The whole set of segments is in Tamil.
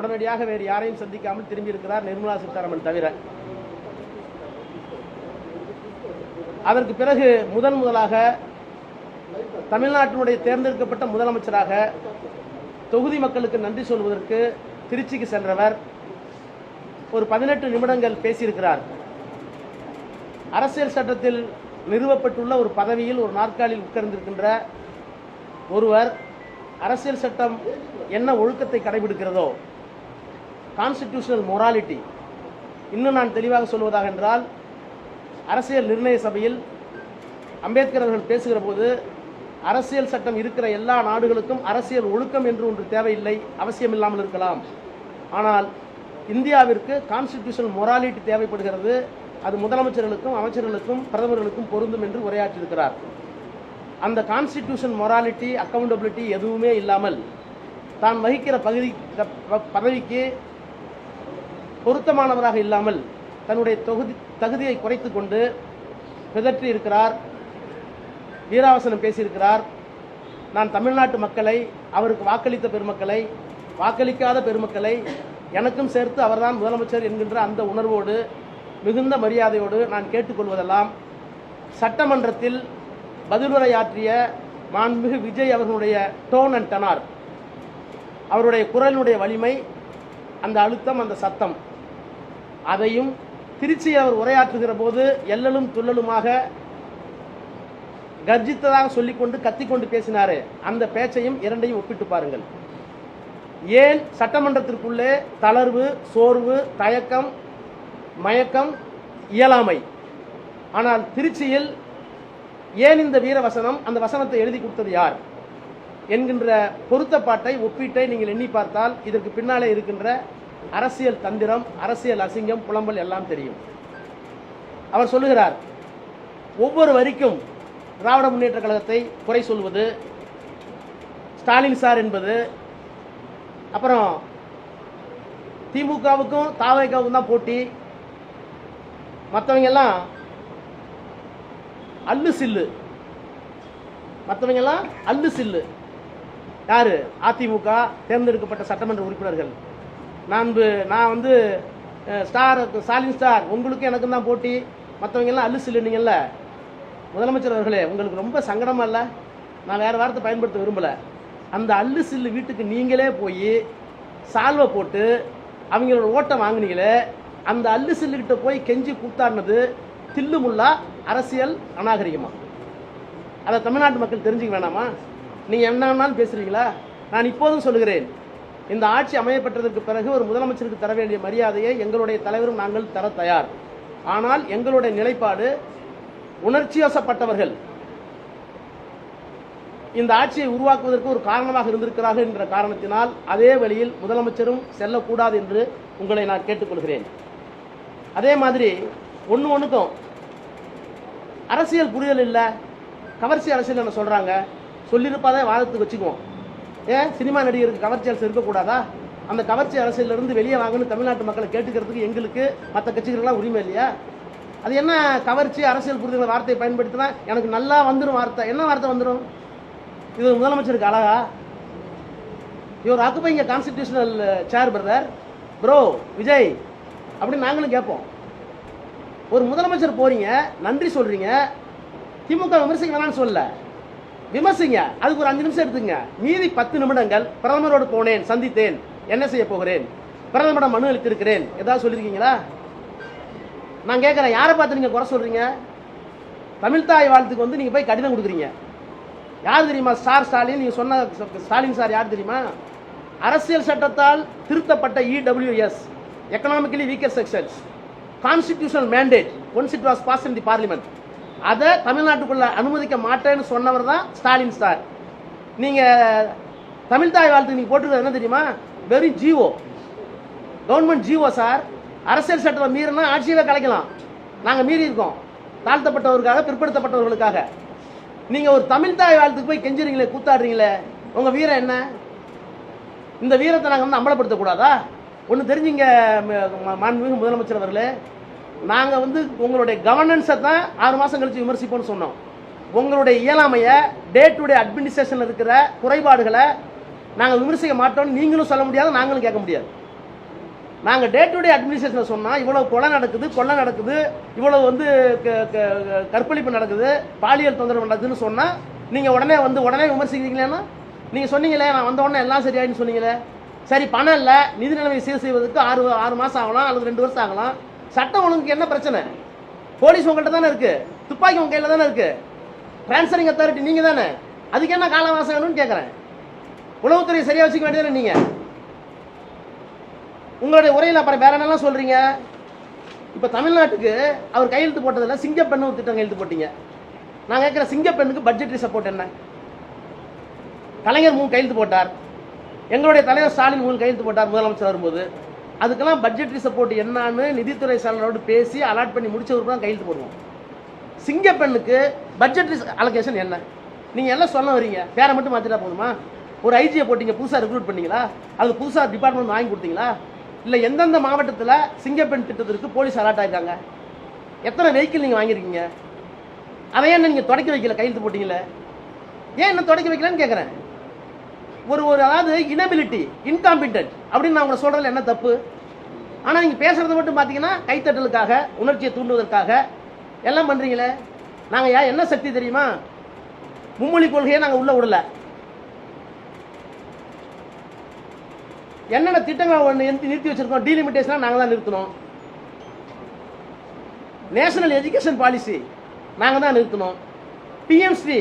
உடனடியாக வேறு யாரையும் சந்திக்காமல் திரும்பி இருக்கிறார், நிர்மலா சீதாராமன் தவிர. அதற்கு பிறகு முதலாக தமிழ்நாட்டினுடைய தேர்ந்தெடுக்கப்பட்ட முதலமைச்சராக தொகுதி மக்களுக்கு நன்றி சொல்வதற்கு திருச்சிக்கு சென்றவர் ஒரு 18 நிமிடங்கள் பேசியிருக்கிறார். அரசியல் சட்டத்தில் நிறுவப்பட்டுள்ள ஒரு பதவியில் ஒரு நாற்காலில் உட்கார்ந்திருக்கின்ற ஒருவர் அரசியல் சட்டம் என்ன ஒழுக்கத்தை கடைபிடிக்கிறதோ, கான்ஸ்டிடியூஷனல் மொராலிட்டி, இன்னும் நான் தெளிவாக சொல்வதாக என்றால், அரசியல் நிர்ணய சபையில் அம்பேத்கர் அவர்கள் பேசுகிற போது அரசியல் சட்டம் இருக்கிற எல்லா நாடுகளுக்கும் அரசியல் ஒழுக்கம் என்று ஒன்று தேவையில்லை, அவசியமில்லாமல் இருக்கலாம். ஆனால் இந்தியாவிற்கு கான்ஸ்டிடியூஷனல் மொராலிட்டி தேவைப்படுகிறது. அது முதலமைச்சர்களுக்கும் அமைச்சர்களுக்கும் பிரதமர்களுக்கும் பொருந்தும் என்று உரையாற்றியிருக்கிறார். அந்த கான்ஸ்டிடியூஷன் மொராலிட்டி, அக்கௌண்டபிலிட்டி எதுவுமே இல்லாமல் தான் வகிக்கிற பதவிக்கு பொருத்தமானவராக இல்லாமல் தன்னுடைய தகுதியை குறைத்து கொண்டு பிதற்றி இருக்கிறார், வீராவசனம் பேசியிருக்கிறார். நான் தமிழ்நாட்டு மக்களை, அவருக்கு வாக்களித்த பெருமக்களை, வாக்களிக்காத பெருமக்களை எனக்கும் சேர்த்து அவர்தான் முதலமைச்சர் என்கின்ற அந்த உணர்வோடு மிகுந்த மரியாதையோடு நான் கேட்டுக்கொள்வதெல்லாம், சட்டமன்றத்தில் பதிலுரையாற்றிய மாண்புமிகு விஜய் அவர்களுடைய டோன் அண்ட் டனார், அவருடைய குரலினுடைய வலிமை, அந்த அழுத்தம், அந்த சத்தம், அதையும் திருச்சி அவர் உரையாற்றுகிற போது எல்லலும் துள்ளலுமாக கர்ஜித்ததாக சொல்லிக்கொண்டு கத்திக்கொண்டு பேசினாரே, அந்த பேச்சையும் இரண்டையும் ஒப்பிட்டு பாருங்கள். ஏன் சட்டமன்றத்திற்குள்ளே தளர்வு, சோர்வு, தயக்கம், மயக்கம், இயலாமை? ஆனால் திருச்சியில் ஏன் இந்த வீரவசனம், அந்த வசனத்தை எழுதி கொடுத்தது யார் என்கின்ற பொருத்தப்பாட்டை, ஒப்பீட்டை நீங்கள் எண்ணி பார்த்தால் இதற்கு பின்னாலே இருக்கின்ற அரசியல் தந்திரம், அரசியல் அசிங்கம், புலம்பல் எல்லாம் தெரியும். அவர் சொல்லுகிறார், ஒவ்வொரு வரிக்கும் திராவிட முன்னேற்ற கழகத்தை குறை சொல்வது, ஸ்டாலின் சார் என்பது, அப்புறம் திமுகவுக்கும் தாவேகாவுக்கும் தான் போட்டி, மற்றவங்க எல்லாம் அல்லு சில்லு, மற்றவங்க எல்லாம் அல்லு சில்லு. யாரு? அதிமுக தேர்ந்தெடுக்கப்பட்ட சட்டமன்ற உறுப்பினர்கள். நான் வந்து ஸ்டாலின் ஸ்டார், உங்களுக்கு எனக்கும் தான் போட்டி, மற்றவங்க எல்லாம் அல்லு சில்லுனீங்கல்ல. முதலமைச்சர் அவர்களே, உங்களுக்கு ரொம்ப சங்கடமா இல்லை? நான் வேறு வார்த்தை பயன்படுத்த விரும்பலை. அந்த அல்லு சில்லு வீட்டுக்கு நீங்களே போய் சால்வை போட்டு அவங்களோட ஓட்டை வாங்கினீங்களே, அந்த அல்லு சில்லுக்கிட்ட போய் கெஞ்சி கூத்தாடினது தில்லுமுல்லா அரசியல் அநாகரிகமா? அதை தமிழ்நாட்டு மக்கள் தெரிஞ்சுக்க வேணாமா? நீங்கள் என்ன வேணாலும் பேசுகிறீங்களா? நான் இப்போதும் சொல்கிறேன், இந்த ஆட்சி அமையப்பட்டதற்கு பிறகு ஒரு முதலமைச்சருக்கு தர வேண்டிய மரியாதையை எங்களுடைய தலைவரும் நாங்கள் தர தயார். ஆனால் எங்களுடைய நிலைப்பாடு, உணர்ச்சிவசப்பட்டவர்கள் இந்த ஆட்சியை உருவாக்குவதற்கு ஒரு காரணமாக இருந்திருக்கிறார்கள் என்ற காரணத்தினால் அதே வழியில் முதலமைச்சரும் செல்லக்கூடாது என்று உங்களை நான் கேட்டுக்கொள்கிறேன். அதே மாதிரி ஒன்றுக்கும் அரசியல் புரிதல் இல்லை, கவர்ச்சி அரசியல் என்ன சொல்கிறாங்க, சொல்லியிருப்பாதே வாதத்துக்கு வச்சுக்குவோம். ஏன் சினிமா நடிகருக்கு கவர்ச்சி அரசியல் இருக்கக்கூடாதா? அந்த கவர்ச்சி அரசியலிருந்து வெளியே வாங்கன்னு தமிழ்நாட்டு மக்களை கேட்டுக்கிறதுக்கு எங்களுக்கு மற்ற கட்சிகளுக்கெல்லாம் உரிமை இல்லையா? அது என்ன கவர்ச்சி அரசியல் புரிதல் வார்த்தையை பயன்படுத்தினா எனக்கு நல்லா வந்துடும் வார்த்தை? என்ன வார்த்தை வந்துடும்? இது முதலமைச்சருக்கு அழகா? இவர் ஆக்குப்பைங்க கான்ஸ்டிடியூஷனல் சேர் பிரதர், ப்ரோ விஜய் அப்படின்னு நாங்களும் கேட்போம். ஒரு முதலமைச்சர் போறீங்க, நன்றி சொல்றீங்க, திமுக விமர்சிக்க வேணான்னு சொல்ல, விமர்சிங்க, அதுக்கு ஒரு 5 நிமிஷம் எடுத்துங்க. மீதி 10 நிமிடங்கள் பிரதமரோடு போனேன், சந்தித்தேன், என்ன செய்ய போகிறேன், பிரதமரிடம் மனு அளித்திருக்கிறேன், ஏதாவது சொல்லியிருக்கீங்களா? நான் கேட்குறேன், யாரை பார்த்து நீங்கள் குறை சொல்கிறீங்க? தமிழ்தாய் வாழ்த்துக்கு வந்து நீங்கள் போய் கடிதம் கொடுக்குறீங்க. யார் தெரியுமா? ஸ்டாலின். நீங்கள் சொன்ன ஸ்டாலின் சார் யார் தெரியுமா? அரசியல் சட்டத்தால் திருத்தப்பட்ட EWS, economically weaker sections, constitutional mandate once it was pass in the parliament, அதை தமிழ்நாட்டுக்குள்ள அனுமதிக்க மாட்டேன்னு சொன்னவர் தான் ஸ்டாலின் சார். நீங்கள் தமிழ்தாய் வாழ்த்துக்கு நீங்கள் போட்டுருக்கிறது என்ன தெரியுமா? வெறும் ஜிஓ, கவர்மெண்ட் ஜிஓ சார். அரசியல் சட்டத்தை மீறினா ஆட்சியவே கலைக்கலாம். நாங்கள் மீறி இருக்கோம், தாழ்த்தப்பட்டவர்களுக்காக, பிற்படுத்தப்பட்டவர்களுக்காக. நீங்கள் ஒரு தமிழ்தாய் வாழ்த்துக்கு போய் கெஞ்சுறீங்களே, கூத்தாடுறீங்களே, உங்கள் வீரம் என்ன? இந்த வீரத்தை நாங்கள் வந்து அம்பலப்படுத்தக்கூடாதா? ஒன்று தெரிஞ்சுங்க மாண்புமிகு முதலமைச்சர் அவர்களே, நாங்கள் வந்து உங்களுடைய கவர்னன்ஸை தான் 6 மாதம் கழித்து விமர்சிப்போம்னு சொன்னோம். உங்களுடைய இயலாமையை, டே டு டே அட்மினிஸ்ட்ரேஷனில் இருக்கிற குறைபாடுகளை நாங்கள் விமர்சிக்க மாட்டோம்னு நீங்களும் சொல்ல முடியாது, நாங்களும் கேட்க முடியாது. நாங்கள் டே டு டே அட்மினிஸ்ட்ரேஷன் சொன்னால் இவ்வளவு கொலை நடக்குது, கொள்ளை நடக்குது, இவ்வளவு வந்து கற்பழிப்பு நடக்குது, பாலியல் தொந்தரவு நடக்குதுன்னு சொன்னால் நீங்கள் உடனே விமர்சிக்கிறீங்களேன்னா, நீங்கள் சொன்னீங்களே நான் வந்த உடனே எல்லாம் சரியாயின்னு சொன்னீங்களே. சரி, பணம் இல்லை, நிதி நிலைமை சீர் செய்வதற்கு 6 மாதம் ஆகலாம் அல்லது 2 வருஷம் ஆகலாம். சட்டம் ஒழுங்குக்கு என்ன பிரச்சனை? போலீஸ் உங்கள்கிட்ட தானே இருக்கு, துப்பாக்கி உங்க கையில் தானே இருக்கு, டிரான்ஸ்ஃபரிங் அத்தாரிட்டி நீங்கள் தானே, அதுக்கு என்ன காலவாசம் வேணும்னு கேட்குறேன். உளவுத்துறையை சரியாக வச்சுக்க வேண்டியதானே நீங்கள். உங்களுடைய உரையில் அப்புறம் வேற என்னெல்லாம் சொல்றீங்க? இப்போ தமிழ்நாட்டுக்கு அவர் கையெழுத்து போட்டதில் சிங்கப்பெண்ணு ஒரு திட்டம் கையெழுத்து போட்டீங்க. நான் கேட்குற சிங்கப்பெண்ணுக்கு பட்ஜெட்டரி சப்போர்ட் என்ன? கலைஞர் 3 கையெழுத்து போட்டார், எங்களுடைய தலைவர் ஸ்டாலின் 3 கையெழுத்து போட்டார் முதலமைச்சர் வரும்போது. அதுக்கெல்லாம் பட்ஜெட்டரி சப்போர்ட் என்னன்னு நிதித்துறை செயலரோடு பேசி அலாட் பண்ணி முடிச்சவருக்கு தான் கையெழுத்து போடுவோம். சிங்கப்பெண்ணுக்கு பட்ஜெட்டரி அலோகேஷன் என்ன? நீங்கள் எல்லாம் சொல்ல வரீங்க, பேரை மட்டும் மாற்றிட்டா போதுமா? ஒரு ஐஜியை போட்டீங்க, புதுசாக ரெக்ரூட் பண்ணீங்களா? அது புதுசாக டிபார்ட்மெண்ட் வாங்கி கொடுத்தீங்களா? இல்லை எந்தெந்த மாவட்டத்தில் சிங்கப்பெண் திட்டத்திற்கு போலீஸ் அலாட் ஆகிருக்காங்க? எத்தனை வெஹிக்கிள் நீங்கள் வாங்கியிருக்கீங்க? அதை என்ன நீங்கள் தொடக்கி வைக்கல, கையெழுத்து போட்டீங்களே, ஏன் என்ன தொடக்கி வைக்கலன்னு கேட்குறேன். அதாவது இனபிலிட்டி, இன்காம்பிட்டன்ட் அப்படின்னு நான் உங்களை சொல்கிறதுல என்ன தப்பு? ஆனால் நீங்கள் பேசுகிறத மட்டும் பார்த்தீங்கன்னா கைத்தட்டலுக்காக, உணர்ச்சியை தூண்டுவதற்காக எல்லாம் பண்ணுறீங்களே. நாங்கள் என்ன சக்தி தெரியுமா? மும்மொழி கொள்கையை நாங்கள் உள்ள விடல. என்னென்ன திட்டங்கள் நிறுத்தி வச்சிருக்கோம், டீலிமிட்டேஷன் நாங்கள் தான் நிறுத்தணும். நேஷனல் எஜுகேஷன் பாலிசி நாங்கள் தான் நிறுத்தணும். பிஎம்ஸ்ரீ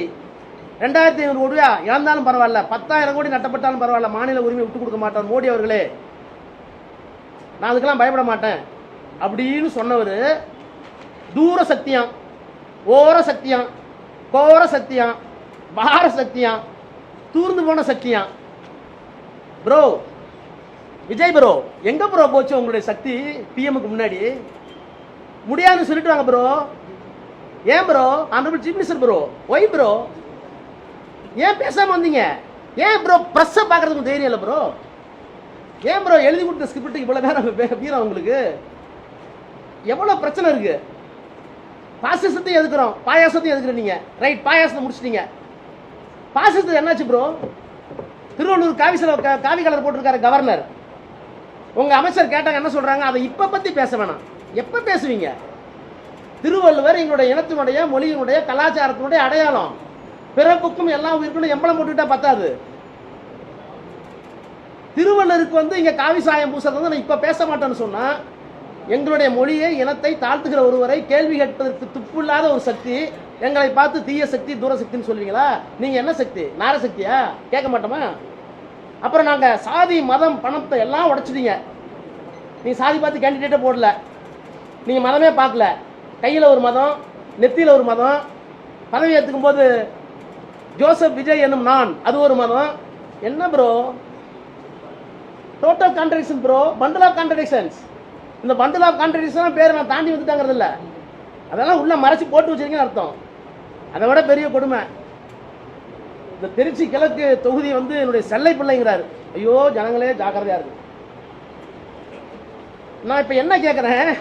2500 கோடி ரூபா இழந்தாலும் பரவாயில்ல, 10,000 கோடி நட்டப்பட்டாலும் பரவாயில்ல, மாநில உரிமை விட்டு கொடுக்க மாட்டார் மோடி அவர்களே, நான் அதுக்கெல்லாம் பயப்பட மாட்டேன் அப்படின்னு சொன்னவர் தூர சத்தியம், ஓர சத்தியம், கோர சத்தியம், பார சத்தியம், தூர்ந்து போன சத்தியம். ப்ரோ விஜய் ப்ரோ, எங்க ப்ரோ போச்சு உங்களுடைய சக்தி? பிஎம்க்கு முன்னாடி முடியாதுன்னு சொல்லிட்டு வாங்க ப்ரோ. ஏன் bro? Honourable chief minister bro, why bro ஏன் பேசாம வந்தீங்க? ஏன் ப்ரோ பிரஸ்ஸை பார்க்கறதுக்கு தைரியம் இல்லை ப்ரோ? ஏன் ப்ரோ எழுதி கொடுத்த ஸ்கிரிப்ட் இவ்வளோ நேரம் வீரம்? உங்களுக்கு எவ்வளோ பிரச்சனை இருக்கு? பாசிசத்தையும் எதுக்குறோம், பாயாசத்தையும் எதுக்குறோம். நீங்க ரைட், பாயாசத்தை முடிச்சிட்டீங்க. பாசிசத்துக்கு என்னாச்சு ப்ரோ? திருவள்ளூர் காவி கலர் போட்டிருக்காரு கவர்னர். உங்க அமைச்சர் கேட்டாங்க, என்ன சொல்றாங்க? அதை இப்ப பத்தி பேச வேணாம், எப்ப பேசுவீங்க? திருவள்ளுவர் எங்களுடைய இனத்தினுடைய, மொழியினுடைய, கலாச்சாரத்தினுடைய அடையாளம். பிறப்புக்கும் எல்லா உயிருக்கும் எம்பளம் போட்டுக்கிட்டா பத்தாது. திருவள்ளுவருக்கு இங்க காவி சாயம் பூசுறது நான் இப்ப பேச மாட்டேன்னு சொன்னா, எங்களுடைய மொழியை, இனத்தை தாழ்த்துகிற ஒருவரை கேள்வி கேட்பதற்கு துப்புள்ளாத ஒரு சக்தி எங்களை பார்த்து தீய சக்தி, தூரசக்தின்னு சொல்லுவீங்களா? நீங்க என்ன சக்தி? நாரசக்தியா? கேட்க மாட்டோமா? அப்புறம் நாங்க சாதி, மதம், பணத்தை எல்லாம் உடைச்சிட்டீங்க. நீங்க சாதி பார்த்து கேண்டிடேட்டே போடல, நீங்க மதமே பார்க்கல. கையில ஒரு மதம், நெத்தியில ஒரு மதம், பதவி ஏற்றுக்கும் போது ஜோசப் விஜய் என்னும் நான், அது ஒரு மதம். என்ன bro? Total contradiction bro, bundle of contradictions. இந்த பண்டில் ஆஃப் கான்ட்ரடிக்ஷன் பேர் நான் தாண்டி வந்துட்டாங்கிறது இல்லை, அதெல்லாம் உள்ள மறைச்சு போட்டு வச்சிருக்கீங்கன்னு அர்த்தம். அதை விட பெரிய கொடுமை, இந்த திருச்சி கிழக்கு தொகுதி என்னுடைய செல்லை பிள்ளைங்கிறாரு. ஐயோ ஜனங்களே ஜாக்கிரதையா இருக்கு. நான் இப்ப என்ன கேட்கிறேன்,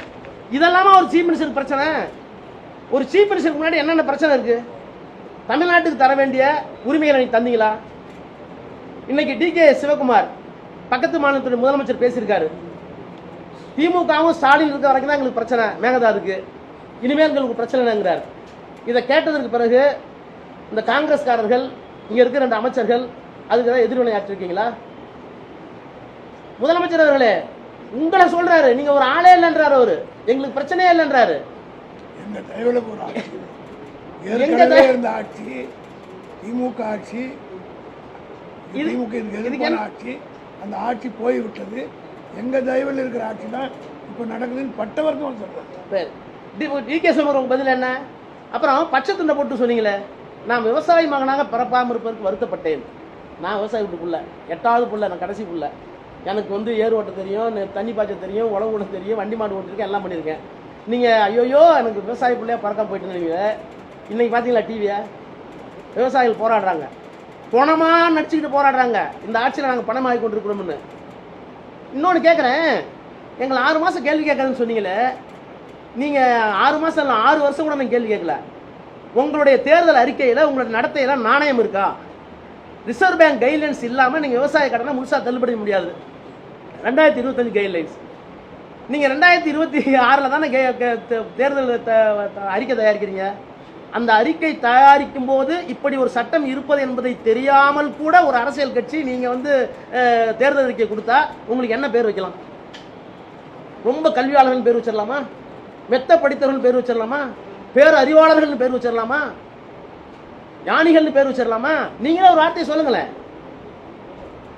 இதெல்லாமா ஒரு சீஃப் மினிஸ்டர் பிரச்சனை? ஒரு சீஃப் மினிஸ்டருக்கு முன்னாடி என்னென்ன பிரச்சனை இருக்கு? தமிழ்நாட்டுக்கு தர வேண்டிய உரிமைகளை நீங்க தந்தீங்களா? இன்னைக்கு DK சிவகுமார் பக்கத்து மாநிலத்துடைய முதலமைச்சர் பேசியிருக்காரு. திமுகவும் ஸ்டாலின் இருக்க வரைக்கும் தான் எங்களுக்கு பிரச்சனை, மேகதாதுக்கு இனிமேல் எங்களுக்கு பிரச்சனை இல்லைங்கிறார். இதை கேட்டதற்கு பிறகு இந்த காங்கிரஸ்காரர்கள், இங்க இருக்கிற 2 அமைச்சர்கள் அதுக்கு தான் எதிர்வினை ஆற்றிருக்கீங்களா? முதலமைச்சர் அவர்களே உங்களை சொல்றாரு, நீங்க ஒரு ஆளே இல்லைன்றாரு, அவரு எங்களுக்கு பிரச்சனையே இல்லைன்றாரு. இருந்த ஆட்சி திமுக ஆட்சி, ஆட்சி, அந்த ஆட்சி போய்விட்டது. எங்க தயவில் இருக்கிற ஆட்சி தான் இப்ப நடக்குதுன்னு பட்டவர்க்கும் சொல்றாரு. DK சிவகுமார் பதில் என்ன? அப்புறம் பச்சை துண்டை போட்டு சொன்னீங்களே, நான் விவசாயி மகனாக பிறப்பாமல் இருப்பதற்கு வருத்தப்பட்டேன். நான் விவசாய வீட்டுக்குள்ள 8வது புள்ள, நான் கடைசி புள்ள. எனக்கு ஏர் ஓட்ட தெரியும், தண்ணி பாய்ச்ச தெரியும், உழவு ஓட்ட தெரியும், வண்டி மாடு ஓட்டிருக்கேன், எல்லாம் பண்ணியிருக்கேன். நீங்கள் ஐயோயோ எனக்கு விவசாய பிள்ளையா பறக்காம போயிட்டு இருந்தீங்க. இன்னைக்கு பார்த்தீங்களா டிவியை? விவசாயிகள் போராடுறாங்க, பணமாக நடிச்சுக்கிட்டு போராடுறாங்க, இந்த ஆட்சியில் நாங்கள் பணம் ஆகி கொண்டிருக்கிறோம்னு. இன்னொன்று கேட்குறேன், எங்களை 6 மாதம் கேள்வி கேட்காதுன்னு சொன்னீங்களே, நீங்கள் 6 மாதம் இல்லை 6 வருஷம் கூட நீங்கள் கேள்வி கேட்கல. உங்களுடைய தேர்தல் அறிக்கையில் உங்களுடைய நடத்தையில் நாணயம் இருக்கா? ரிசர்வ் பேங்க் கைட்லைன்ஸ் இல்லாமல் நீங்கள் விவசாய கடனை முழுசாக தள்ளுபடி முடியாது. 2025 கைட்லைன்ஸ் நீங்கள் 2026 தானே தேர்தல் அறிக்கை தயாரிக்கிறீங்க. அந்த அறிக்கை தயாரிக்கும் போது இப்படி ஒரு சட்டம் இருப்பது என்பதை தெரியாமல் கூட ஒரு அரசியல் கட்சி நீங்கள் வந்து தேர்தல் அறிக்கை கொடுத்தா உங்களுக்கு என்ன பேர் வைக்கலாம்? ரொம்ப கல்வியாளர்கள் பேர் வச்சிடலாமா? மெத்த படித்தவர்கள் பேர் வச்சிடலாமா? பேர் அறிவாளர்கள் பேர் வச்சிடலாமா? ஞானிகள் பேர் வச்சிடலாமா? நீங்களே ஒரு வார்த்தையை சொல்லுங்களேன்.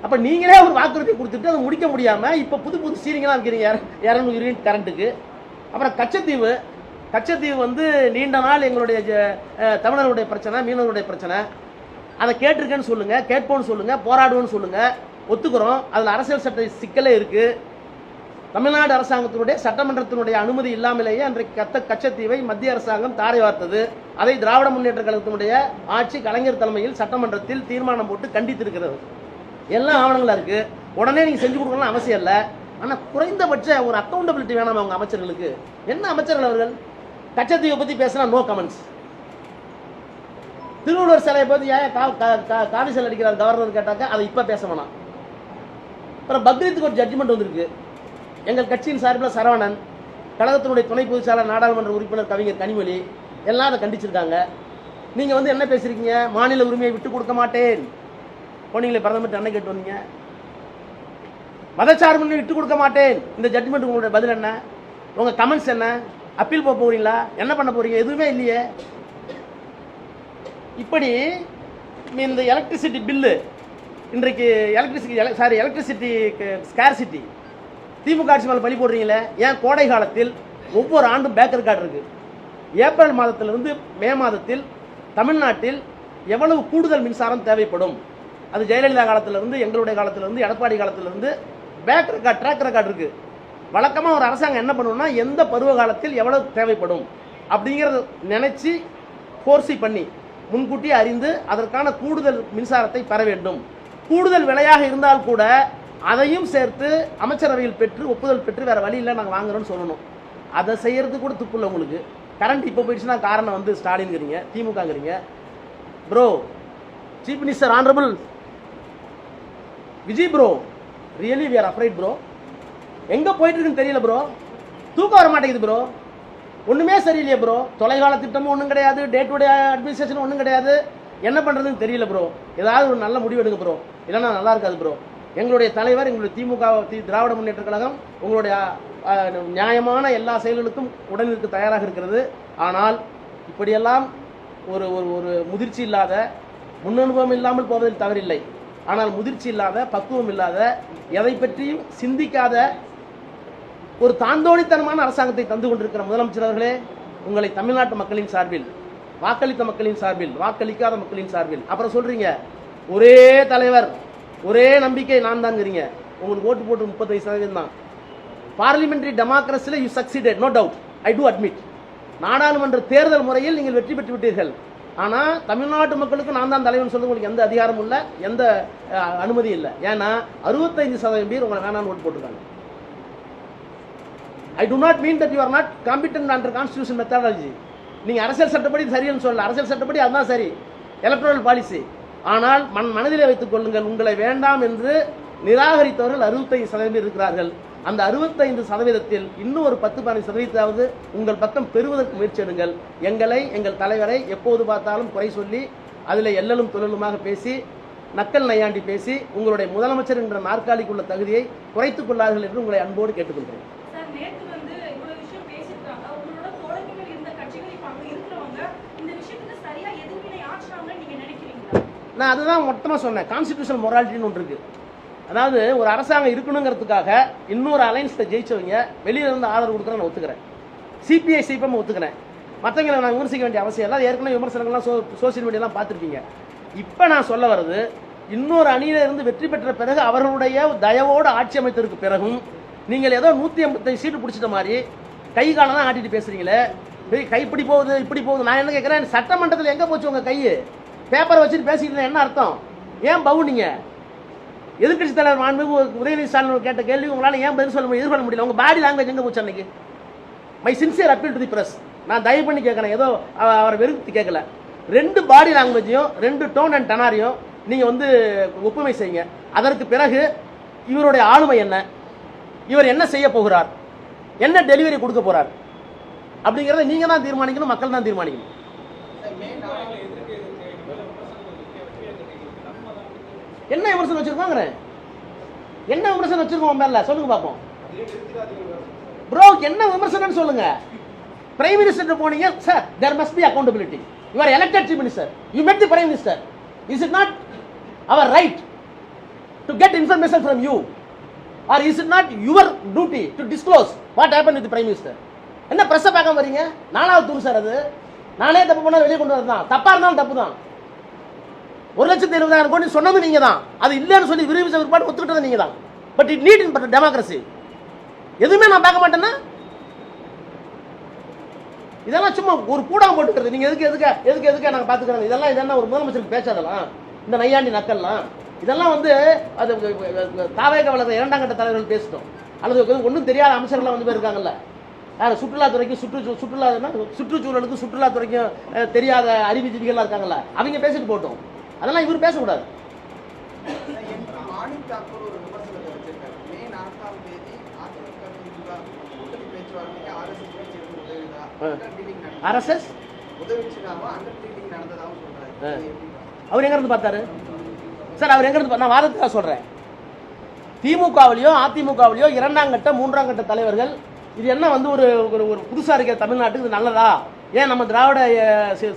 அப்ப நீங்களே ஒரு வாக்குறுதி கொடுத்துட்டு அதை முடிக்க முடியாம இப்ப புது புது சீரிங்கெல்லாம் வைக்கிறீங்க 200 யூனிட் கரண்ட்டுக்கு. அப்புறம் கச்சத்தீவு வந்து நீண்ட நாள் எங்களுடைய தமிழர்களுடைய பிரச்சனை, மீனவர்களுடைய பிரச்சனை. அதை கேட்டிருக்கேன்னு சொல்லுங்க, கேட்போன்னு சொல்லுங்க, போராடுவோன்னு சொல்லுங்க, ஒத்துக்கிறோம். அதுல அரசியல் சட்ட சிக்கலே இருக்கு. தமிழ்நாடு அரசாங்கத்தினுடைய சட்டமன்றத்தினுடைய அனுமதி இல்லாமலேயே அன்றைக்கு கச்சத்தீவை மத்திய அரசாங்கம் தாரை வார்த்தது. அதை திராவிட முன்னேற்ற கழகத்தினுடைய ஆட்சி கலைஞர் தலைமையில் சட்டமன்றத்தில் தீர்மானம் போட்டு கண்டித்திருக்கிறது. எல்லாம் ஆவணங்களா இருக்கு. உடனே நீங்க செஞ்சு கொடுக்கணும்னு அவசியம் இல்லை. ஆனா குறைந்தபட்ச ஒரு அக்கௌண்டபிலிட்டி வேணாம் அவங்க அமைச்சர்களுக்கு. என்ன அமைச்சர்கள் அவர்கள்? கச்சத்தீவை பத்தி பேசினா நோ கமெண்ட்ஸ். திருவள்ளுவர் சிலையை பத்தி ஏன் காவி சிலை அடிக்கிறார் கவர்னர் கேட்டாக்க அதை இப்ப பேச வேணாம். அப்புறம் பக்ரீத்துக்கு ஒரு ஜட்ஜ்மெண்ட் வந்திருக்கு. எங்கள் கட்சியின் சார்பில் சரவணன், கழகத்தினுடைய துணை பொதுச்செயலாளர், நாடாளுமன்ற உறுப்பினர் கவிஞர் கனிமொழி எல்லாம் அதை கண்டிச்சிருக்காங்க. நீங்க வந்து என்ன பேசுறீங்க? மாநில உரிமையை விட்டு கொடுக்க மாட்டேன் போனீங்களே, பிரதமர் அன்னை கேட்டு வந்தீங்க. மதச்சார்பு விட்டு கொடுக்க மாட்டேன். இந்த ஜட்ஜ்மெண்ட் உங்களுடைய பதில் என்ன? உங்க கமெண்ட்ஸ் என்ன? அப்பீல் போக போறீங்களா? என்ன பண்ண போறீங்க? எதுவுமே இல்லையே. இப்படி இந்த எலக்ட்ரிசிட்டி பில்லு இன்றைக்கு எலக்ட்ரிசிட்டி ஸ்கேர்சிட்டி திமுக ஆட்சி மேலே பழி போடுறீங்களே. ஏன் கோடை காலத்தில் ஒவ்வொரு ஆண்டும் பேக்கர் கார்டு இருக்கு. ஏப்ரல் மாதத்திலிருந்து மே மாதத்தில் தமிழ்நாட்டில் எவ்வளவு கூடுதல் மின்சாரம் தேவைப்படும்? அது ஜெயலலிதா காலத்திலிருந்து, எங்களுடைய காலத்திலிருந்து, எடப்பாடி காலத்திலிருந்து பேக் ரெக்கார்ட், ட்ராக் ரெக்கார்டு இருக்கு. வழக்கமாக ஒரு அரசாங்கம் என்ன பண்ணுவோம்னா எந்த பருவ காலத்தில் எவ்வளவு தேவைப்படும் அப்படிங்கிறத நினைச்சு ஃபோர்ஸி பண்ணி முன்கூட்டி அறிந்து அதற்கான கூடுதல் மின்சாரத்தை பெற வேண்டும். கூடுதல் விலையாக இருந்தால் கூட அதையும் சேர்த்து அமைச்சரவையில் பெற்று ஒப்புதல் பெற்று வேற வழி இல்லை நாங்கள் வாங்குறோம்னு சொல்லணும். அதை செய்யறதுக்கு கூட துப்பு இல்லை உங்களுக்கு. கரண்ட் இப்போ போயிடுச்சுன்னா காரணம் வந்து ஸ்டாலின்ங்கிறீங்க, திமுகங்கிறீங்க. Bro, chief minister honourable Vijay bro, really we are afraid bro. எங்க போயிட்டு இருக்குன்னு தெரியல ப்ரோ. தூக்கம் வர மாட்டேங்குது ப்ரோ. ஒண்ணுமே சரியில்லையே ப்ரோ. தொலைகால திட்டமும் ஒன்றும் கிடையாது, டே டு டே அட்மினிஸ்ட்ரேஷன் ஒன்றும் கிடையாது. என்ன பண்றதுன்னு தெரியல ப்ரோ. ஏதாவது ஒரு நல்ல முடிவு எடுங்க ப்ரோ, இல்லைன்னா நல்லா இருக்காது ப்ரோ. எங்களுடைய தலைவர், எங்களுடைய திமுக திராவிட முன்னேற்ற கழகம் உங்களுடைய நியாயமான எல்லா செயல்களுக்கும் உடனிருக்க தயாராக இருக்கிறது. ஆனால் இப்படியெல்லாம் ஒரு ஒரு முதிர்ச்சி இல்லாத, முன்னனுபவம் இல்லாமல் போவதில் தவறில்லை. ஆனால் முதிர்ச்சி இல்லாத, பக்குவம் இல்லாத, எதை பற்றியும் சிந்திக்காத ஒரு தாந்தோணித்தனமான அரசாங்கத்தை தந்து கொண்டிருக்கிற முதலமைச்சர் அவர்களே, உங்களை தமிழ்நாட்டு மக்களின் சார்பில், வாக்களித்த மக்களின் சார்பில், வாக்களிக்காத மக்களின் சார்பில், அப்புறம் சொல்றீங்க ஒரே தலைவர், ஒரே நம்பிக்கை நான் தாங்கிறீங்க. உங்களுக்கு ஓட்டு போட்டு 35% தான். பார்லிமெண்டரி டெமோக்ரஸியில் you succeeded, no doubt, I do admit. நாடாளுமன்ற தேர்தல் முறையில் நீங்கள் வெற்றி பெற்று விட்டீர்கள். ஆனால் தமிழ்நாட்டு மக்களுக்கு நான் தான் தலைவன் சொல்ல உங்களுக்கு எந்த அதிகாரமும் இல்லை, எந்த அனுமதியும் இல்லை. ஏன்னா 65% பேர் உங்களை வேணான்னு ஓட்டு போட்டிருக்காங்க. I do not mean that you are not competent under constitution methodology. நீங்கள் அரசியல் சட்டப்படி சரின்னு சொல்லல, அரசியல் சட்டப்படி அதுதான் சரி, எலக்ட்ரல் பாலிசி. ஆனால் மனதிலே வைத்துக் கொள்ளுங்கள், உங்களை வேண்டாம் என்று நிராகரித்தவர்கள் 65% இருக்கிறார்கள். அந்த 65%த்தில் இன்னும் ஒரு 10-15% உங்கள் பக்கம் பெறுவதற்கு முயற்சி எடுங்கள். எங்களை, எங்கள் தலைவரை எப்போது பார்த்தாலும் குறை சொல்லி அதில் எல்லலும் தொழிலுமாக பேசி நக்கல் நையாண்டி பேசி உங்களுடைய முதலமைச்சர் என்ற நாற்காலிக்கு உள்ள தகுதியை குறைத்துக் கொள்ளார்கள் என்று உங்களை அன்போடு கேட்டுக்கொள்கிறேன். நான் அதுதான் மொத்தமாக சொன்னேன். கான்ஸ்டிடியூஷனல் மொராலிட்டின்னு ஒன்று இருக்கு. அதாவது ஒரு அரசாங்கம் இருக்கணுங்கிறதுக்காக இன்னொரு அலைன்ஸை ஜெயிச்சவங்க வெளியில இருந்து ஆதரவு கொடுக்குற நான் ஒத்துக்கிறேன். சிபிஐ சிபிஎம் ஒத்துக்கிறேன். மற்றவங்களை நான் விமர்சிக்க வேண்டிய அவசியம் இல்லை. ஏற்கனவே விமர்சனங்கள்லாம் சோசியல் மீடியாலாம் பார்த்துருப்பீங்க. இப்போ நான் சொல்ல வர்றது, இன்னொரு அணியில இருந்து வெற்றி பெற்ற பிறகு அவர்களுடைய தயவோடு ஆட்சி அமைத்ததற்கு பிறகும் நீங்கள் ஏதோ 185 சீட்டு பிடிச்சிட்ட மாதிரி கை காலெல்லாம் ஆட்டிட்டு பேசுறீங்களே. கை இப்படி போகுது இப்படி போகுது. நான் என்ன கேட்குறேன், சட்டமன்றத்தில் எங்கே போச்சு உங்கள் கை? பேப்பரை வச்சுட்டு பேசிக்கிட்டு என்ன அர்த்தம்? ஏன் பவுனிங்க? எதிர்கட்சி தலைவர் மாண்புமிகு உதயநிதி ஸ்டாலின் கேட்ட கேள்வி உங்களால் ஏன் பதில் எதிர்கொள்ள முடியல? உங்கள் பாடி லாங்குவேஜ் எங்கே போச்சு அன்னைக்கு? My sincere appeal to the press. நான் தயவு பண்ணி கேட்குறேன், ஏதோ அவரை வெறுத்து கேட்கல. 2 பாடி லாங்குவேஜையும் 2 டோன் அண்ட் டனாரையும் நீங்கள் வந்து ஒப்புமை செய்யுங்க. அதற்கு பிறகு இவருடைய ஆளுமை என்ன, இவர் என்ன செய்ய போகிறார், என்ன டெலிவரி கொடுக்க போறார் அப்படிங்கிறத நீங்க தான் தீர்மானிக்கணும், மக்கள் தான் தீர்மானிக்கணும். என்ன விமர்சனம் வச்சிருக்கோங்க? என்ன விமர்சனம் வச்சிருக்கோம் பேர்ல சொல்லுங்க பாப்போம். ப்ரோ என்ன விமர்சனம் சொல்லுங்க. பிரைம் மினிஸ்டர் போனீங்க sir, there must be accountability. You are elected chief minister, you met the prime minister. Is it not our right to get information from you, or is it not your duty to disclose what happened with the prime minister? என்ன பிரஸ் பார்க்க வரீங்க? நானாவது தூண் சார், அது நானே தப்பு பண்ணா வெளியே கொண்டு வரதான், தப்பா இருந்தாலும் தப்பு தான். 1,70,70,000 கோடி சொன்னது நீங்க தான், அது இல்லைன்னு சொல்லி விரும்பி பிற்பாடு ஒத்துக்கிட்டது நீங்க தான். But it need in democracy. எதுவுமே நான் பார்க்க மாட்டேன்னா இதெல்லாம் சும்மா ஒரு கூடாம போட்டுக்கிறது. நீங்க எதுக்கு நாங்க பாத்துக்கிறோம். இதெல்லாம் ஒரு முதலமைச்சருக்கு பேசாதலாம், இந்த நையாண்டி நக்கல்லாம் இதெல்லாம் வந்து அது தாவேக வளர்ந்த 2ஆம் கட்ட தலைவர்கள் பேசிட்டோம். அல்லது ஒன்றும் தெரியாத அமைச்சர்கள்லாம் வந்து இருக்காங்கல்ல, யார் சுற்றுலாத்துறைக்கும் சுற்றுச்சூழலுக்கும் சுற்றுலாத்துறைக்கும் தெரியாத அறிவுஜீவிகள்லாம் இருக்காங்கல்ல, அவங்க பேசிட்டு போட்டோம். அதெல்லாம் இவர் பேசக்கூடாது. RSS அவர் எங்க இருந்து பார்த்தாரு சார்? அவர் எங்க இருந்து? நான் வாதத்துக்காக சொல்றேன். திமுகவிலையோ அதிமுகவிலையோ 2ஆம் கட்ட 3ஆம் கட்ட தலைவர்கள் இது என்ன வந்து ஒரு ஒரு புதுசா இருக்கிற தமிழ்நாட்டுக்கு இது நல்லதா, ஏன் நம்ம திராவிட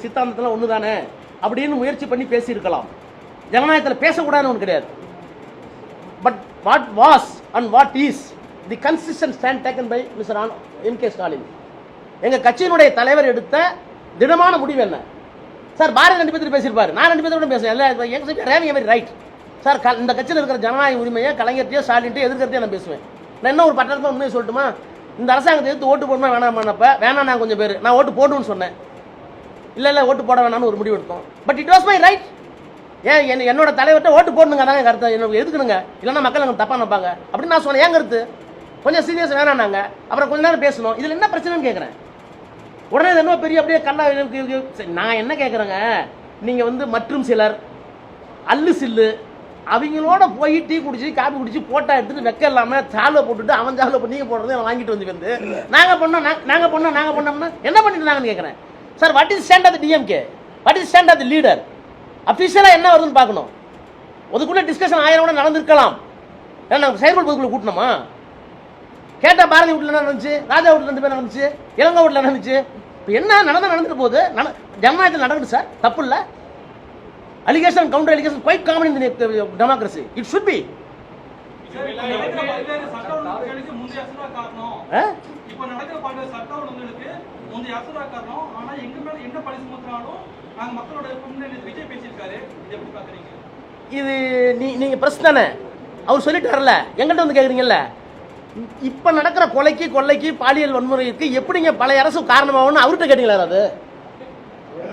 சித்தாந்தத்தில் ஒன்று தானே அப்படின்னு முயற்சி பண்ணி பேசியிருக்கலாம். ஜனநாயகத்தில் பேசக்கூடாதுன்னு ஒன்று கிடையாது. But what was and what is the consistent stand taken by mister M.K. Stalin. எங்க கட்சியினுடைய தலைவர் எடுத்த திடமான முடிவு என்ன சார்? பாரதி 2 பேர் பேசியிருப்பாரு, நான் 2 பேரோட பேசுவேன். ரைட் சார், இந்த கட்சியில் இருக்கிற ஜனநாயக உரிமையை கலைஞர்த்தையோ ஸ்டாலின்ட்டையோ எதிர்க்கிறதையோ நான் பேசுவேன். நான் என்ன ஒரு பட்டணத்தை உண்மையை சொல்லட்டுமா? இந்த அரசாங்கத்தை எடுத்து ஓட்டு போடணுமா வேணாமான்னப்ப வேணாம் நான் கொஞ்சம் பேர் நான் ஓட்டு போடணும்னு சொன்னேன். இல்லை ஓட்டு போட வேணாம்னு ஒரு முடிவு எடுத்தோம். But it was my right. ஏன் என்னோட தலைவர்கிட்ட ஓட்டு போடணுங்க தாங்க கருத்து, என்ன எதுக்குனுங்க, இல்லைன்னா மக்கள் அங்கே தப்பா நினைப்பாங்க அப்படின்னு நான் சொன்னேன். ஏன் கருத்து கொஞ்சம் சீரியஸ் வேணான்னாங்க. அப்புறம் கொஞ்ச நேரம் பேசணும். இதில் என்ன பிரச்சனைன்னு கேட்குறேன். உடனே என்ன பெரிய அப்படியே கல்லா. நான் என்ன கேட்குறேங்க, நீங்கள் வந்து மற்றும் சிலர் அல்லு சில்லு அவங்களோட போய் டீ குடிச்சு காபி குடிச்சு போட்டா எடுத்துட்டு வெக்க இல்லாமல் சாலை போட்டுட்டு அவன் சாலை போட்டு நீங்கள் போடுறதை வாங்கிட்டு வந்து நாங்கள் பண்ணோம்னா என்ன பண்ணிட்டு நாங்கன்னு கேட்குறேன். Sir, what is stand of DMK, what is stand of the leader? அஃபிஷியலாக என்ன வருதுன்னு பார்க்கணும். அதுக்குள்ளே டிஸ்கஷன் 1000 கூட நடந்திருக்கலாம். ஏன்னா நாங்கள் செயல்பாடு பொதுக்குள்ள கூட்டணுமா? கேட்டால் பாரதி வீட்டில் என்ன நடந்துச்சு, ராஜா வீட்டில் 2 பேர் நடந்துச்சு, இளங்கோ வீட்டில் நடந்துச்சு. இப்போ என்ன நடந்துட்டு போகுது? ஜனநாயகத்தில் நடக்குது சார், தப்பு இல்லை. Allegation counter allegation quite common in democracy. It should be. இது நீங்க பிரஸ் தானே, அவர் சொல்லிட்டார்ல, எங்கிட்ட வந்து கேக்குறீங்கல்ல. இப்ப நடக்கிற கொலைக்கு கொள்ளைக்கு பாலியல் வன்முறைக்கு எப்படிங்க பழைய அரசு காரணமாகும்னு அவர்கிட்ட கேட்டீங்களா? அது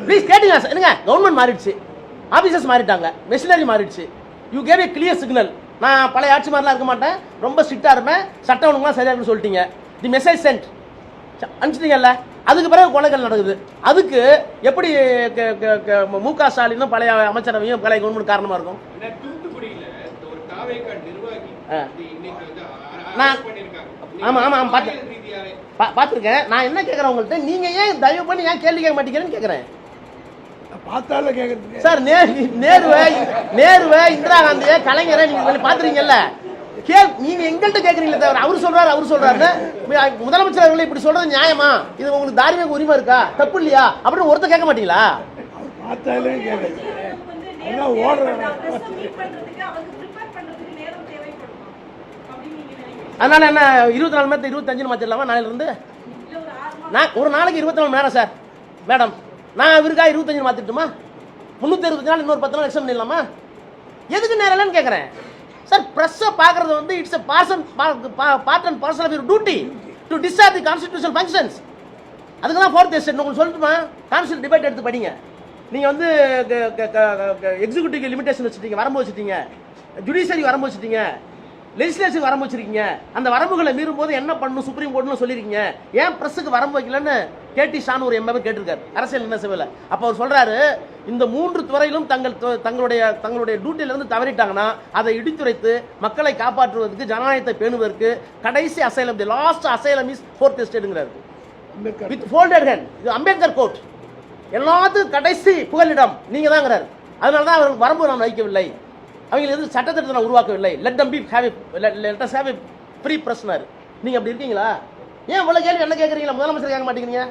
ப்ளீஸ் கேட்டீங்களா சார்? என்னங்க கவர்மெண்ட் மாறிடுச்சு, ஆபீசர்ஸ் மாறிட்டாங்க, மெஷினரி மாறிடுச்சு. You gave A clear signal. நான் பழைய ஆட்சி மாதிரிலாம் இருக்க மாட்டேன், ரொம்ப ஸ்ட்ரிக்டாக இருப்பேன், சட்டம் ஒழுங்குலாம் சரியாக இருக்குன்னு சொல்லிட்டீங்க. தி மெசேஜ் சென்ட் அனுப்பிச்சிட்டீங்கல்ல. அதுக்கு பிறகு கொலைகள் நடக்குது. அதுக்கு எப்படி M.K. ஸ்டாலினும் பழைய அமைச்சரவையும் பழைய கவர்மெண்ட் காரணமாக இருக்கும்? பார்த்துருக்கேன். நான் என்ன கேட்குறேன் உங்கள்கிட்ட, நீங்க ஏன் தயவு பண்ணி ஏன் கேள்வி கேட்க மாட்டேங்கிறேன்னு கேட்குறேன். பார்த்தால கேட்குறேன் சார். நேருவை இந்திரா காந்தியை கலைஞரை நீங்க பார்த்துருக்கீங்கல்ல, நீங்க எங்கள்கிட்ட கேட்குறீங்களே தவிர அவர் சொல்றாரு முதலமைச்சர் அவர்கள் இப்படி சொல்றது நியாயமா, இது உங்களுக்கு தார்மீக உரிமை இருக்கா, தப்பு இல்லையா அப்படின்னு ஒருத்தர் கேட்க மாட்டீங்களா? பார்த்தாலே கேட்குறேன் ஓடுறேன். அதனால என்ன 24 மணி நேரத்தை 25 மாற்றிடலாமா? நாளையில இருந்து நான் ஒரு நாளைக்கு 24 மணி நேரம் சார் மேடம். நான் இவருக்கா 25 மாத்திட்டுமா? 365 நாள் இன்னொரு 10 நாள் எக்ஸ்டெண்ட் பண்ணிடலாமா? எதுக்கு நேரம் இல்லைன்னு கேட்குறேன் சார். ப்ரெஸ்ஸை பார்க்கறது வந்து it's a part and parcel of your duty to discharge the constitutional functions. அதுக்கு தான் 4th எஸ்டேட் உங்களுக்கு சொல்லட்டுமா? கான்ஸ்டியூஷன் டிபேட் எடுத்து படிங்க. நீங்கள் வந்து எக்ஸிக்யூட்டிவ் லிமிடேஷன் வச்சுட்டீங்க, வரம்பு வச்சுட்டீங்க, ஜுடிஷியரி வரம்பு வச்சுட்டீங்க, லெஜிஸ்லேஷன் வரம்பு வச்சிருக்கீங்க, அந்த வரம்புகளை மீறும் போது என்ன பண்ணணும் சுப்ரீம் கோர்ட்னு சொல்லிருக்கீங்க, ஏன் பிரஸுக்கு வரம்பு வைக்கலன்னு கேடி ஷான் ஒரு எம்எல்ஏ கேட்டிருக்காரு அரசியல் என்ன செய்யல. அப்போ அவர் சொல்றாரு, இந்த 3 துறையிலும் தங்களுடைய டியூட்டியிலிருந்து தவறிட்டாங்கன்னா அதை இடித்துரைத்து மக்களை காப்பாற்றுவதற்கு ஜனநாயகத்தை பேணுவதற்கு கடைசி asylum, the last asylum is 4th எஸ்டேட்ங்கிறாரு வித் ஃபோல்டட் ஹேண்ட். இது அம்பேத்கர் கோர்ட், எல்லாத்துக்கும் கடைசி புகலிடம் நீங்க தாங்கிறாரு. அதனால தான் அவருக்கு வரம்பு நான் வைக்கவில்லை, அவங்களுக்கு எதுவும் சட்டத்திட்டத்தை நான் உருவாக்கவில்லை. Let us have a free prisoner. நீங்க அப்படி இருக்கீங்களா? ஏன் இவ்வளவு கேள்வி என்ன கேட்குறீங்களா? முதலமைச்சர் கேட்க மாட்டேங்கிறீங்க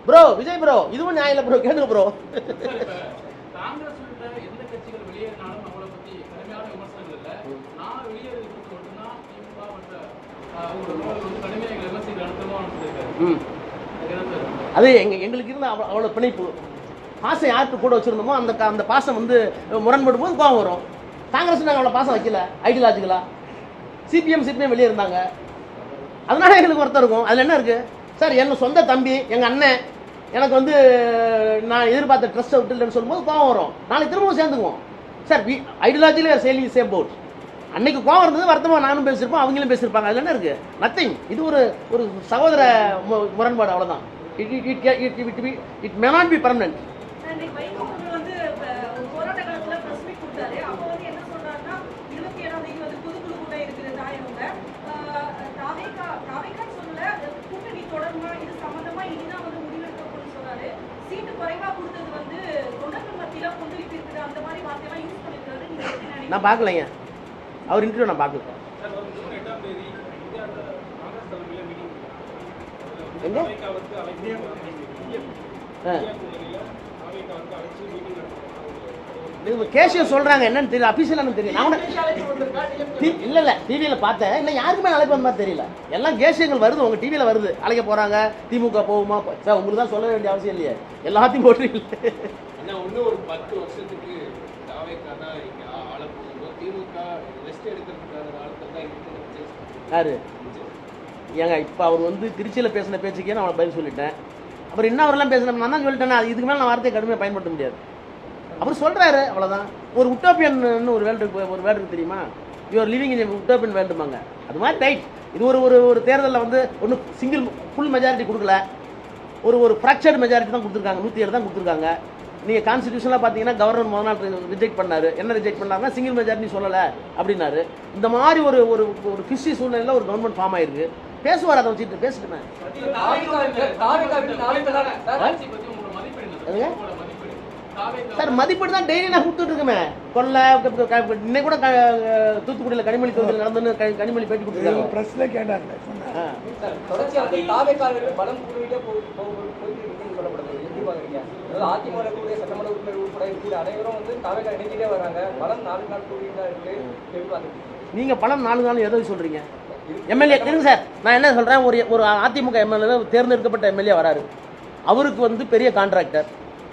ப்ரோ? விஜய் ப்ரோ, இதுவும் நியாயம் இல்லை ப்ரோ, கேளுங்க ப்ரோ. அது எங்களுக்கு இருந்த அவ்வளோ பிணைப்பு பாசம் யாருக்கு கூட வச்சிருந்தோமோ அந்த பாசம் வந்து முரண்படும் போது கோவம் வரும். காங்கிரஸ் நாங்கள் அவ்வளோ பாசம் வைக்கல, ஐடியாலஜிக்கலா. சிபிஎம் வெளியே இருந்தாங்க, அதனால எங்களுக்கு ஒருத்தர் இருக்கும். அதில் என்ன இருக்கு சார்? எங்கள் சொந்த தம்பி, எங்கள் அண்ணன் எனக்கு வந்து நான் எதிர்பார்த்த ட்ரஸ்ட் அவுட் இல்லைன்னு சொல்லும்போது கோவம் வரும். நாளைக்கு திரும்பவும் சேர்ந்துக்குவோம் சார். ஐடியாலஜியில் சேலிங் சேம் போட். அன்னைக்கு கோவம் இருந்தது, வருத்தமாக நானும் பேசியிருப்போம், அவங்களும் பேசியிருப்பாங்க. அதில் என்ன இருக்கு? நத்திங். இது ஒரு சகோதர முரண்பாடு, அவ்வளோதான். It may not be permanent. நான் பார்க்கலைங்க, அவர் இன்டர்வியூ நான் பார்க்கல. எங்க கேஷியம் சொல்றாங்க, என்னன்னு தெரியல, அபிஷியலானு தெரியல. நான் இல்ல டிவியில பார்த்தேன், இன்னும் யாருக்குமே அழைப்பு வந்த மாதிரி தெரியல. எல்லாம் கேஷியங்கள் வருது, உங்க டிவியில வருது, அழைக்க போறாங்க, திமுக போகுமா சார், உங்களுக்கு தான் சொல்ல வேண்டிய அவசியம் இல்லையே, எல்லாத்தையும் போட்டுருக்கீங்க. இன்னும் ஒரு 10 வருஷத்துக்கு யாரு ஏங்க இப்போ அவர் வந்து திருச்சியில் பேசின பேச்சுக்கே நான் பதில் சொல்லிட்டேன். அப்புறம் இன்னும் அவரெல்லாம் பேசின நான் தான் சொல்லிட்டேன்னா இதுக்கு மேலே நான் வார்த்தையை கடுமையாக பயன்படுத்த முடியாது. அவர் சொல்கிறாரு, அவ்வளோதான். ஒரு உட்டோப்பியன் ஒரு வேர்டு தெரியுமா? யூஆர் லிவிங் இன் உட்டோப்பியன் வேர்டுமாங்க. அது மாதிரி ரைட். இது ஒரு தேர்தலில் வந்து ஒன்றும் சிங்கிள் ஃபுல் மெஜாரிட்டி கொடுக்கல, ஒரு ஃப்ராக்சர்டு மெஜாரிட்டி தான் கொடுத்துருக்காங்க, 107 தான் கொடுத்துருக்காங்க. நீங்கள் கான்ஸ்டியூஷனாக பார்த்தீங்கன்னா கவர்னர் முதல் நாள் ரிஜெக்ட் பண்ணார். என்ன ரிஜெக்ட் பண்ணாருன்னா சிங்கிள் மெஜாரிட்டி சொல்லலை அப்படின்னாரு. இந்த மாதிரி ஒரு ஃபிஷி சூழ்நிலையில் ஒரு கவர்மெண்ட் ஃபார்ம் ஆயிருக்கு. பேசுவார், அதை வச்சுட்டு பேசிட்டுமே. சார் மதிப்பீடு தான் டெய்லி நான் கொடுத்துட்டு இருக்கேன். கொல்ல இன்னைக்கு கூட தூத்துக்குடியில் கனிமொழி தொகுதியில் நடந்துன்னு கனிமொழி பேட்டி கொடுத்துருக்காங்க. பிரஸ்ல கேட்டாங்க. நீங்க பலம் 4 நாள் எதை சொல்றீங்க? எம்எல்ஏ இருங்க சார், நான் என்ன சொல்றேன், ஒரு அதிமுக எம்எல்ஏ தேர்ந்தெடுக்கப்பட்ட எம்எல்ஏ வராரு. அவருக்கு வந்து பெரிய கான்ட்ராக்டர்,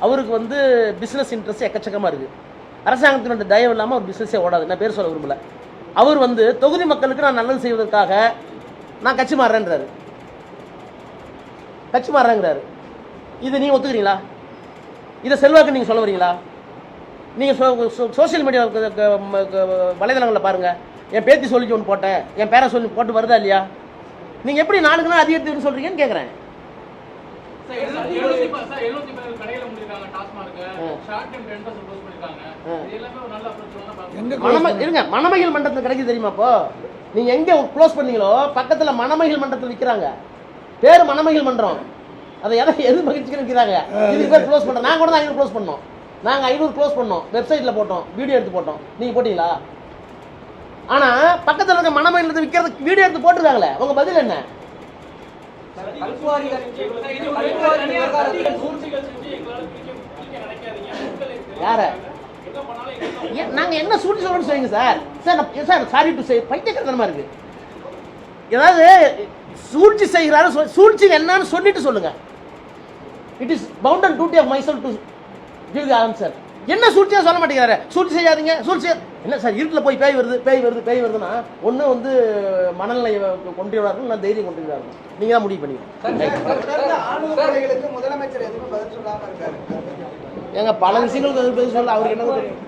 அவருக்கு வந்து பிசினஸ் இன்ட்ரெஸ்ட் எக்கச்சக்கமாக இருக்குது. அரசாங்கத்தினுடைய தயவு இல்லாமல் ஒரு பிஸ்னஸே ஓடாது. நான் பேர் சொல்ல விரும்பல. அவர் வந்து தொகுதி மக்களுக்கு நான் நல்லது செய்வதற்காக நான் கட்சி மாறுறேன்றாரு. கட்சி மாறுறேங்கிறாரு. இது நீங்கள் ஒத்துக்கிறீங்களா? இதை செல்வாக்கு நீங்கள் சொல்ல வரீங்களா? நீங்கள் சோசியல் மீடியா வலைதளங்களில் பாருங்கள். என் பேத்தி சொல்லி ஒன்று போட்டேன், என் பேரை சொல்லி போட்டு வருதா இல்லையா? நீங்கள் எப்படி 4 நாள் அதிகரித்துன்னு சொல்கிறீங்கன்னு கேட்குறேன். இருங்க, மணமகிழ் மண்டபத்தில் கிடைக்குது தெரியுமா? இப்போ நீங்க எங்க க்ளோஸ் பண்ணீங்களோ பக்கத்துல மணமகிழ் மண்டபத்தில் விற்கிறாங்க. பேரு மணமகிழ் மன்றம். அதை எது மகிழ்ச்சிக்கு விற்கிறாங்க. இதுக்கு பேர் க்ளோஸ் பண்றோம். நாங்க கூட தான் 500 க்ளோஸ் பண்ணோம். நாங்க 500 க்ளோஸ் பண்ணோம், வெப்சைட்ல போட்டோம், வீடியோ எடுத்து போட்டோம். நீங்க போட்டீங்களா? ஆனா பக்கத்துல இருக்க மணமகிழ் விற்கிறதுக்கு வீடியோ எடுத்து போட்டுருக்காங்களே, உங்க பதில் என்ன? யார நாங்க என்ன சூழ்ச்சி சொல்லணும்னு சொல்லுங்க sir. Sir sorry to say, பைத்தியக்காரத்தனமா இருக்கு. ஏதாவது சூழ்ச்சி செய்கிறாரு, சூழ்ச்சி என்னன்னு சொல்லிட்டு சொல்லுங்க. It is bound and duty of myself to give the answer. என்ன சூழ்ச்சியா சொல்ல மாட்டேங்கிறாரு. சூழ்ச்சி செய்யாதீங்க, சூழ்ச்சி என்ன சார்? இருட்டில் போய் பேய் வருதுன்னா ஒன்று வந்து மனநிலை கொண்டு விடாரு, நான் தைரியம் கொண்டு விடாரு. நீங்க தான் முடிவு பண்ணீங்க. எங்க பல விஷயங்களுக்கு பதில் சொல்ல அவருக்கு என்ன தெரியும்?